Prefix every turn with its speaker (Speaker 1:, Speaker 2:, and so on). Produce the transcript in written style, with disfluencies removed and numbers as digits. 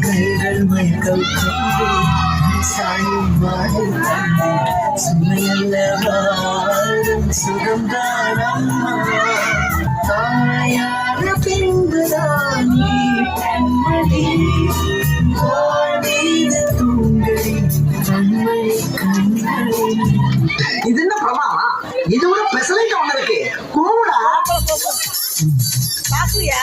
Speaker 1: கைகள் மயக்கம் கொண்டு சாயும் வாழை தந்து சுமையல்ல வாழும் சுகம்தானம்மா தாயான பின்புதான் நீ பெண்மணி வாழ்வீது தூங்கடி கண்மணி கண்மணி.
Speaker 2: இது என்ன பிரமாவா? இது ஒரு பெசலைட் ஒண்ணு இருக்கு கூடா
Speaker 3: பாக்குறியா?